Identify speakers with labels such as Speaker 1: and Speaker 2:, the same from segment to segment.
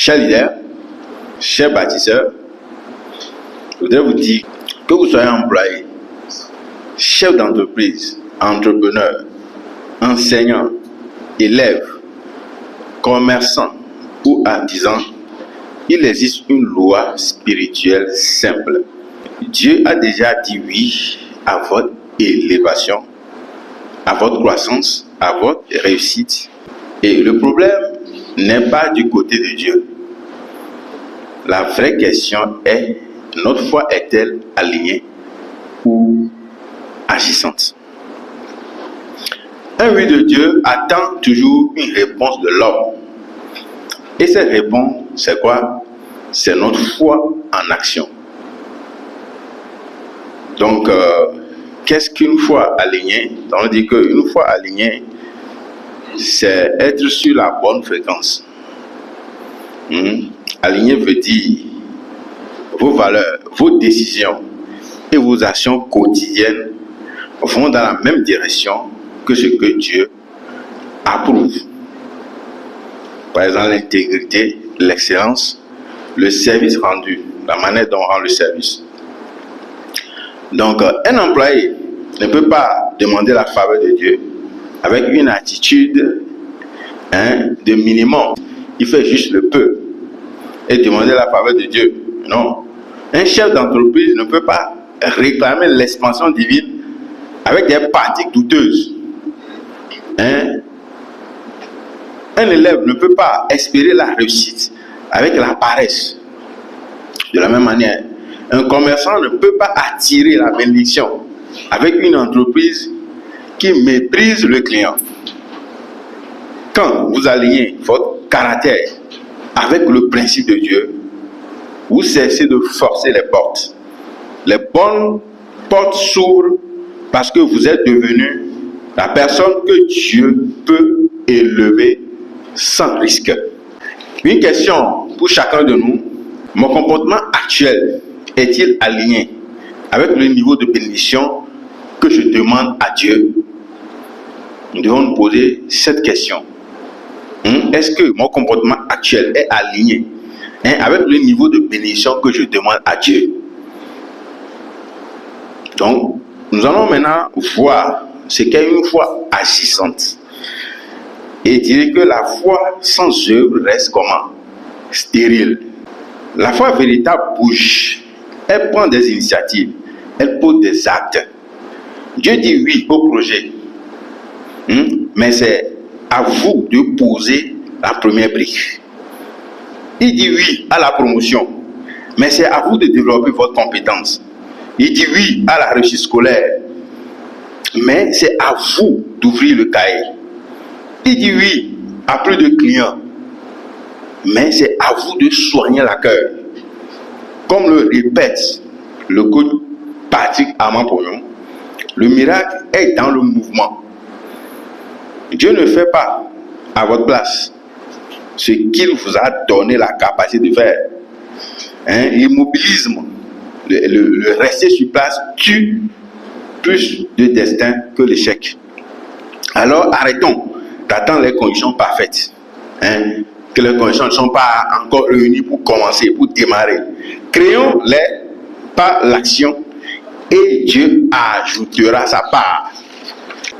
Speaker 1: Chers leaders, chers bâtisseurs, je voudrais vous dire que vous soyez employé, chef d'entreprise, entrepreneur, enseignant, élève, commerçant ou artisan, il existe une loi spirituelle simple. Dieu a déjà dit oui à votre élévation, à votre croissance, à votre réussite. Et le problème n'est pas du côté de Dieu. La vraie question est, notre foi est-elle alignée ou agissante? Un oui de Dieu attend toujours une réponse de l'homme. Et cette réponse, c'est quoi? C'est notre foi en action. Donc, qu'est-ce qu'une foi alignée? On dit qu'une foi alignée, c'est être sur la bonne fréquence. Aligné veut dire vos valeurs, vos décisions et vos actions quotidiennes vont dans la même direction que ce que Dieu approuve. Par exemple, l'intégrité, l'excellence, le service rendu, la manière dont on rend le service. Donc, un employé ne peut pas demander la faveur de Dieu avec une attitude de minimum. Il fait juste le peu et demander la faveur de Dieu. Non. Un chef d'entreprise ne peut pas réclamer l'expansion divine avec des pratiques douteuses. Un élève ne peut pas espérer la réussite avec la paresse. De la même manière, un commerçant ne peut pas attirer la bénédiction avec une entreprise qui méprise le client. Quand vous alignez votre caractère avec le principe de Dieu, vous cessez de forcer les portes. Les bonnes portes s'ouvrent parce que vous êtes devenu la personne que Dieu peut élever sans risque. Une question pour chacun de nous: mon comportement actuel est-il aligné avec le niveau de bénédiction que je demande à Dieu? Nous devons nous poser cette question. Est-ce que mon comportement actuel est aligné avec le niveau de bénédiction que je demande à Dieu? Donc, nous allons maintenant voir ce qu'est une foi agissante. Et dire que la foi sans œuvre reste comment? Stérile. La foi véritable bouge. Elle prend des initiatives. Elle pose des actes. Dieu dit oui au projet. Mais c'est à vous de poser la première brique. Il dit oui à la promotion. Mais c'est à vous de développer votre compétence. Il dit oui à la réussite scolaire. Mais c'est à vous d'ouvrir le cahier. Il dit oui à plus de clients. Mais c'est à vous de soigner l'accueil. Comme le répète le coach Patrick Amand-Pognon, le miracle est dans le mouvement. Dieu ne fait pas à votre place ce qu'il vous a donné la capacité de faire. L'immobilisme, le rester sur place tue plus de destin que l'échec. Alors arrêtons d'attendre les conditions parfaites. Que les conditions ne sont pas encore réunies pour commencer, pour démarrer. Créons-les par l'action et Dieu ajoutera sa part.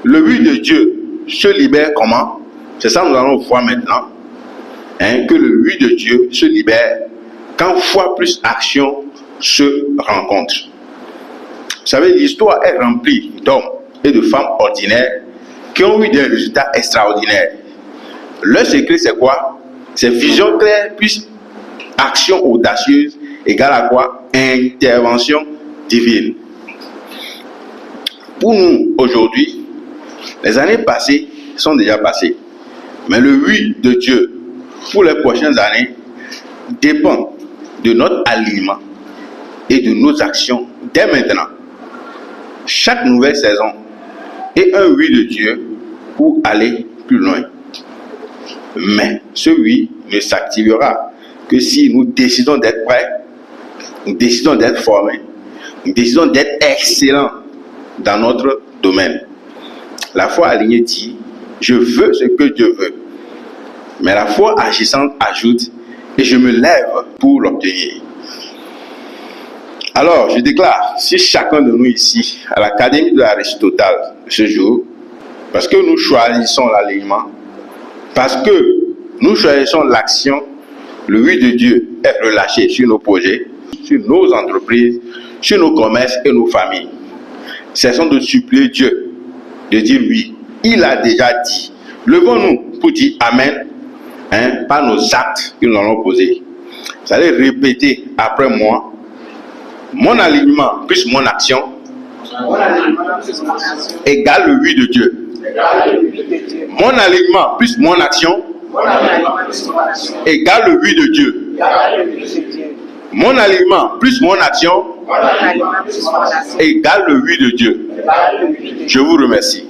Speaker 1: Le oui de Dieu se libère comment? C'est ça que nous allons voir maintenant. Que le oui de Dieu se libère quand foi plus action se rencontrent. Vous savez, l'histoire est remplie d'hommes et de femmes ordinaires qui ont eu des résultats extraordinaires. Leur secret, c'est quoi? C'est vision claire plus action audacieuse égale à quoi? Intervention divine. Pour nous, aujourd'hui, les années passées sont déjà passées. Mais le oui de Dieu pour les prochaines années dépend de notre alignement et de nos actions dès maintenant. Chaque nouvelle saison est un oui de Dieu pour aller plus loin. Mais ce oui ne s'activera que si nous décidons d'être prêts, nous décidons d'être formés, nous décidons d'être excellents dans notre domaine. La foi alignée dit: je veux ce que Dieu veut. Mais la foi agissante ajoute: et je me lève pour l'obtenir. Alors, je déclare, si chacun de nous ici, à l'Académie de la Réussite Totale, ce jour, parce que nous choisissons l'alignement, parce que nous choisissons l'action, le oui de Dieu est relâché sur nos projets, sur nos entreprises, sur nos commerces et nos familles. Cessons de supplier Dieu, de dire oui. Il a déjà dit. Levons-nous pour dire Amen, par nos actes que nous allons poser. Vous allez répéter après moi. Mon alignement plus mon action égale le oui de Dieu. Mon alignement plus mon action égale le oui de Dieu. Mon alignement plus mon action égale le oui de Dieu. Je vous remercie.